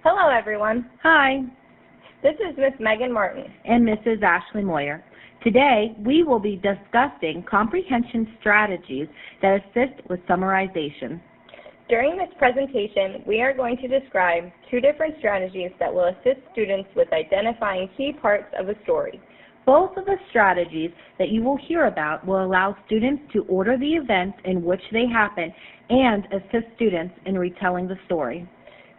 Hello, everyone. Hi, This is Miss Megan Martin. and Mrs. Ashley Moyer. Today, we will be discussing comprehension strategies that assist with summarization. During this presentation, we are going to describe two different strategies that will assist students with identifying key parts of a story. Both of the strategies that you will hear about will allow students to order the events in which they happen and assist students in retelling the story.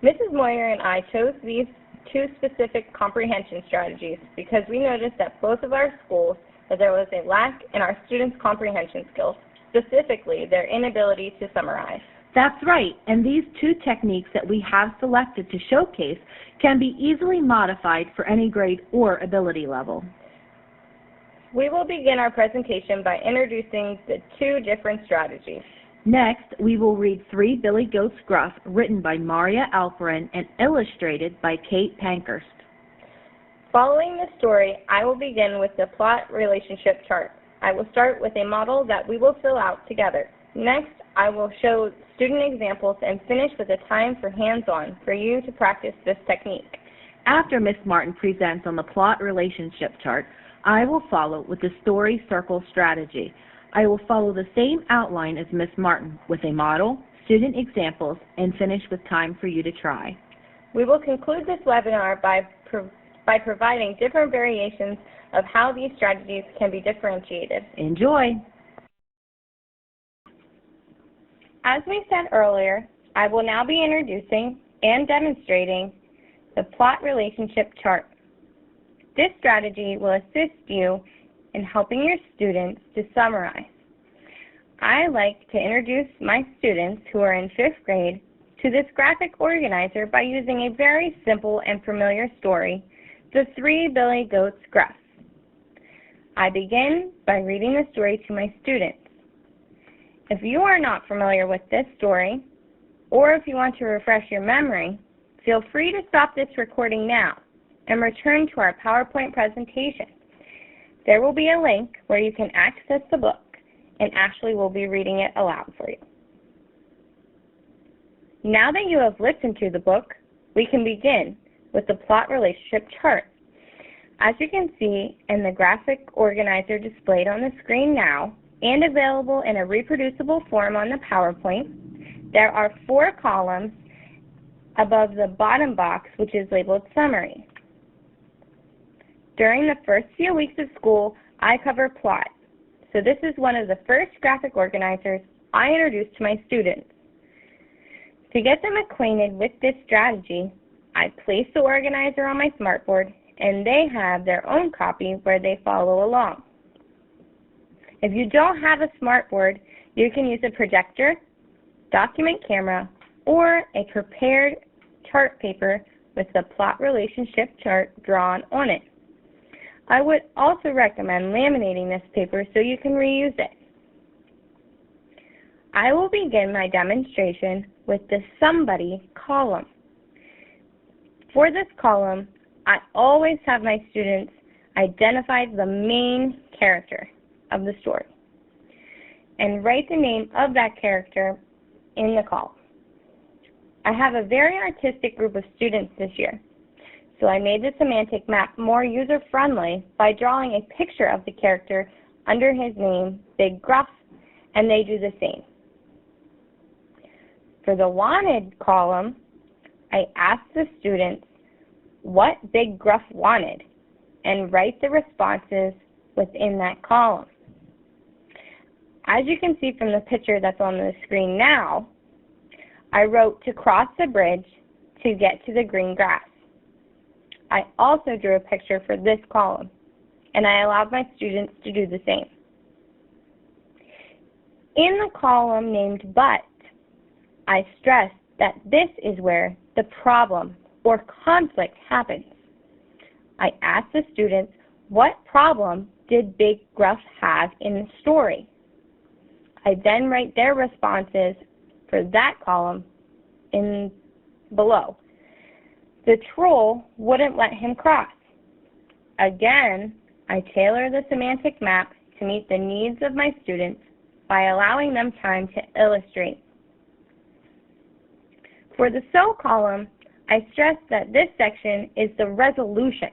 Mrs. Moyer and I chose these two specific comprehension strategies because we noticed at both of our schools that there was a lack in our students' comprehension skills, specifically their inability to summarize. That's right, and these two techniques that we have selected to showcase can be easily modified for any grade or ability level. We will begin our presentation by introducing the two different strategies. Next, we will read Three Billy Goats Gruff, written by Maria Alperin and illustrated by Kate Pankhurst. Following the story, I will begin with the plot relationship chart. I will start with a model that we will fill out together. Next, I will show student examples and finish with a time for hands-on for you to practice this technique. After Miss Martin presents on the plot relationship chart, I will follow with the story circle strategy. I will follow the same outline as Miss Martin with a model, student examples, and finish with time for you to try. We will conclude this webinar by providing different variations of how these strategies can be differentiated. Enjoy! As we said earlier, I will now be introducing and demonstrating the plot relationship chart. This strategy will assist you in helping your students to summarize. I like to introduce my students who are in 5th grade to this graphic organizer by using a very simple and familiar story, The Three Billy Goats Gruff. I begin by reading the story to my students. If you are not familiar with this story, or if you want to refresh your memory, feel free to stop this recording now and return to our PowerPoint presentation. There will be a link where you can access the book, and Ashley will be reading it aloud for you. Now that you have listened to the book, we can begin with the plot relationship chart. As you can see in the graphic organizer displayed on the screen now, and available in a reproducible form on the PowerPoint, there are 4 columns above the bottom box, which is labeled Summary. During the first few weeks of school, I cover plot. So this is one of the first graphic organizers I introduced to my students. To get them acquainted with this strategy, I place the organizer on my smartboard, and they have their own copy where they follow along. If you don't have a smartboard, you can use a projector, document camera, or a prepared chart paper with the plot relationship chart drawn on it. I would also recommend laminating this paper so you can reuse it. I will begin my demonstration with the Somebody column. For this column, I always have my students identify the main character of the story and write the name of that character in the column. I have a very artistic group of students this year, so I made the semantic map more user-friendly by drawing a picture of the character under his name, Big Gruff, and they do the same. For the wanted column, I asked the students what Big Gruff wanted and write the responses within that column. As you can see from the picture that's on the screen now, I wrote to cross the bridge to get to the green grass. I also drew a picture for this column, and I allowed my students to do the same. In the column named But, I stressed that this is where the problem or conflict happens. I asked the students, what problem did Big Gruff have in the story? I then write their responses for that column in below. The troll wouldn't let him cross. Again, I tailor the semantic map to meet the needs of my students by allowing them time to illustrate. For the So column, I stress that this section is the resolution.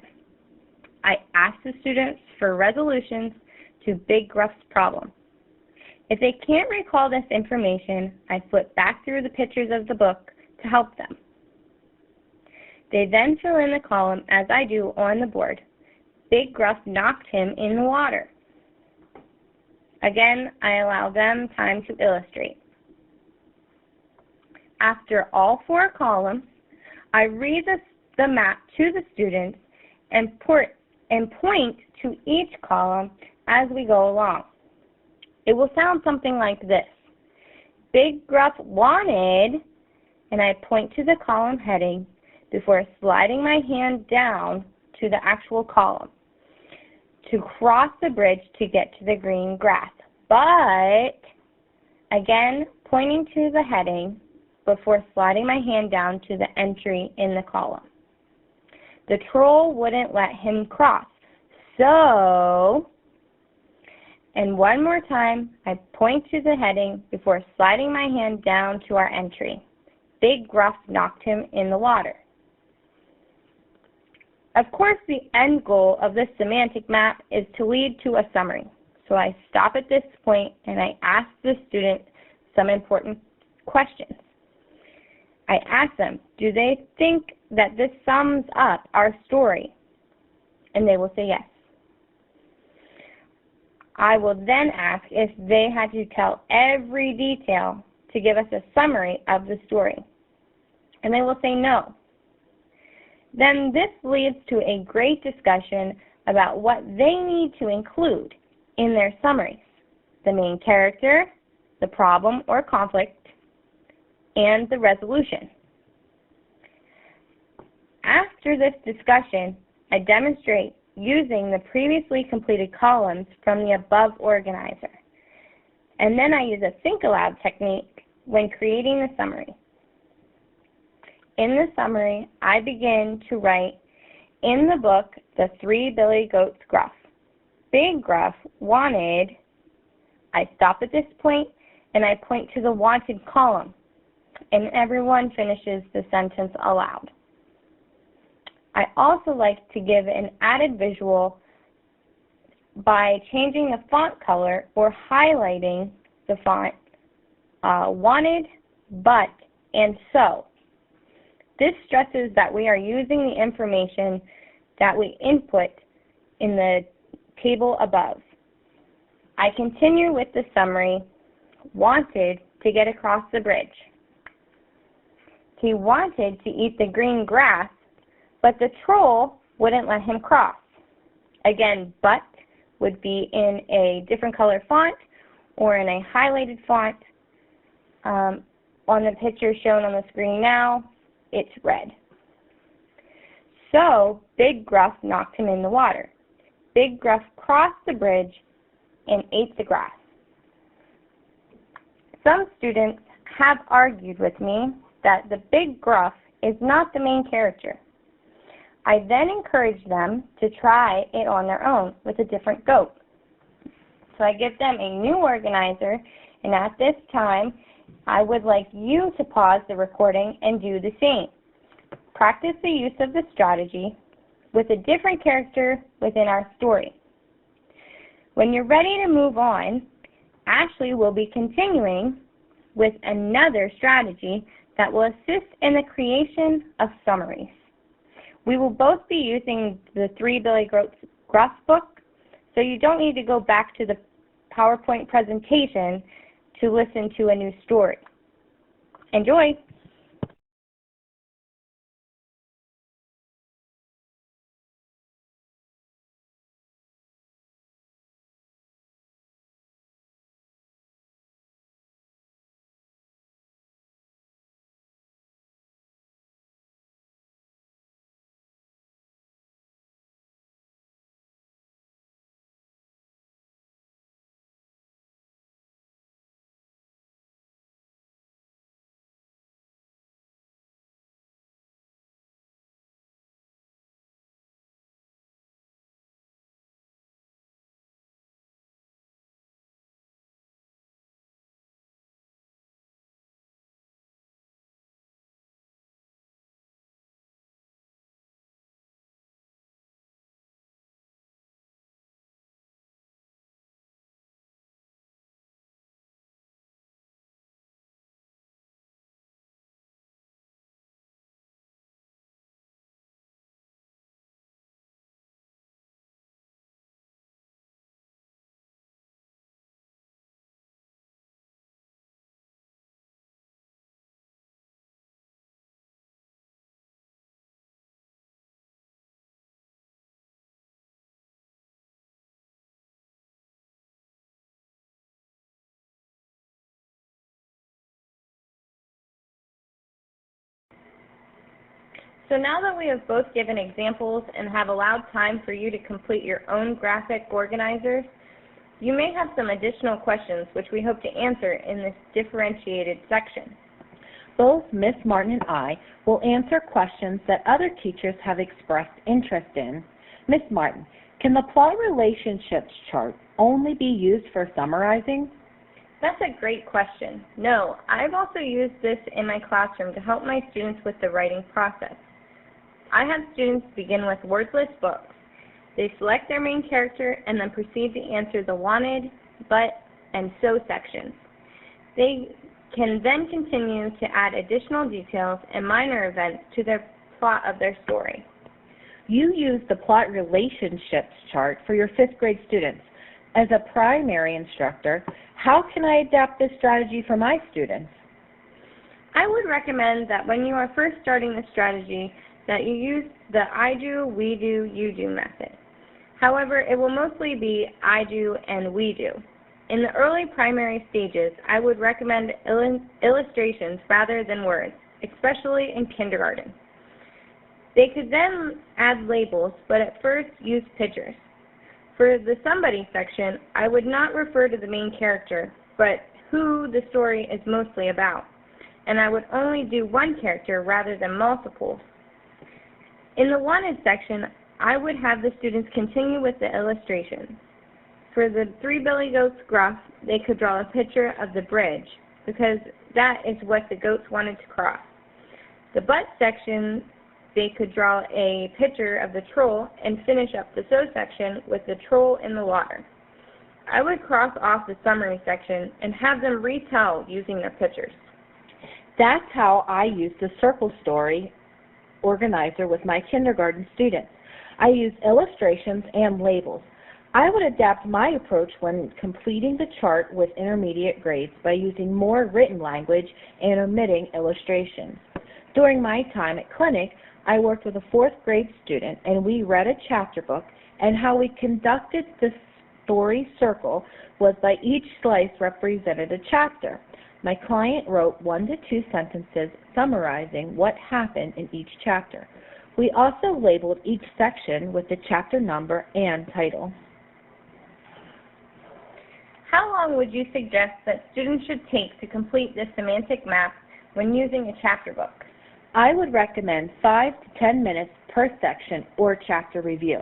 I ask the students for resolutions to Big Gruff's problem. If they can't recall this information, I flip back through the pictures of the book to help them. They then fill in the column as I do on the board. Big Gruff knocked him in the water. Again, I allow them time to illustrate. After all 4 columns, I read the map to the students and point to each column as we go along. It will sound something like this. Big Gruff wanted, and I point to the column heading before sliding my hand down to the actual column to cross the bridge to get to the green grass. But, again, pointing to the heading before sliding my hand down to the entry in the column. The troll wouldn't let him cross. So, and one more time, I point to the heading before sliding my hand down to our entry. Big Gruff knocked him in the water. Of course, the end goal of this semantic map is to lead to a summary. So I stop at this point and I ask the student some important questions. I ask them, do they think that this sums up our story? And they will say yes. I will then ask if they had to tell every detail to give us a summary of the story. And they will say no. Then this leads to a great discussion about what they need to include in their summaries: the main character, the problem or conflict, and the resolution. After this discussion, I demonstrate using the previously completed columns from the above organizer. And then I use a think aloud technique when creating the summary. In the summary, I begin to write, in the book, the 3 billy goats Gruff. Big Gruff wanted, I stop at this point and I point to the wanted column, and everyone finishes the sentence aloud. I also like to give an added visual by changing the font color or highlighting the font wanted, but, and so. This stresses that we are using the information that we input in the table above. I continue with the summary, wanted to get across the bridge. He wanted to eat the green grass, but the troll wouldn't let him cross. Again, but would be in a different color font or in a highlighted font. On the picture shown on the screen now, it's red. So, Big Gruff knocked him in the water. Big Gruff crossed the bridge and ate the grass. Some students have argued with me that the Big Gruff is not the main character. I then encourage them to try it on their own with a different goat. So I give them a new organizer, and at this time, I would like you to pause the recording and do the same. Practice the use of the strategy with a different character within our story. When you're ready to move on, Ashley will be continuing with another strategy that will assist in the creation of summaries. We will both be using the 3 Billy Gruff book, so you don't need to go back to the PowerPoint presentation to listen to a new story. Enjoy! So now that we have both given examples and have allowed time for you to complete your own graphic organizers, you may have some additional questions which we hope to answer in this differentiated section. Both Ms. Martin and I will answer questions that other teachers have expressed interest in. Ms. Martin, can the plot relationships chart only be used for summarizing? That's a great question. No, I've also used this in my classroom to help my students with the writing process. I have students begin with wordless books. They select their main character and then proceed to answer the wanted, but, and so sections. They can then continue to add additional details and minor events to the plot of their story. You use the plot relationships chart for your 5th grade students. As a primary instructor, how can I adapt this strategy for my students? I would recommend that when you are first starting the strategy, that you use the I do, we do, you do method. However, it will mostly be I do and we do. In the early primary stages, I would recommend illustrations rather than words, especially in kindergarten. They could then add labels, but at first use pictures. For the somebody section, I would not refer to the main character, but who the story is mostly about, and I would only do one character rather than multiple. In the wanted section, I would have the students continue with the illustrations. For the 3 Billy Goats Gruff, they could draw a picture of the bridge, because that is what the goats wanted to cross. The butt section, they could draw a picture of the troll and finish up the so section with the troll in the water. I would cross off the summary section and have them retell using their pictures. That's how I use the circle story organizer with my kindergarten students. I use illustrations and labels. I would adapt my approach when completing the chart with intermediate grades by using more written language and omitting illustrations. During my time at clinic, I worked with a 4th grade student and we read a chapter book, and how we conducted the story circle was by each slice represented a chapter. My client wrote 1 to 2 sentences summarizing what happened in each chapter. We also labeled each section with the chapter number and title. How long would you suggest that students should take to complete this semantic map when using a chapter book? I would recommend 5 to 10 minutes per section or chapter review.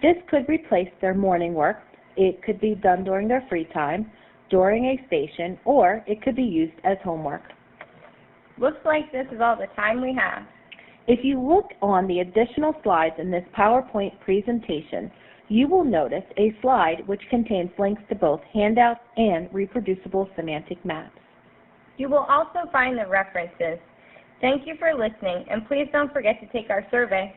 This could replace their morning work. It could be done during their free time, during a station, or it could be used as homework. Looks like this is all the time we have. If you look on the additional slides in this PowerPoint presentation, you will notice a slide which contains links to both handouts and reproducible semantic maps. You will also find the references. Thank you for listening, and please don't forget to take our survey.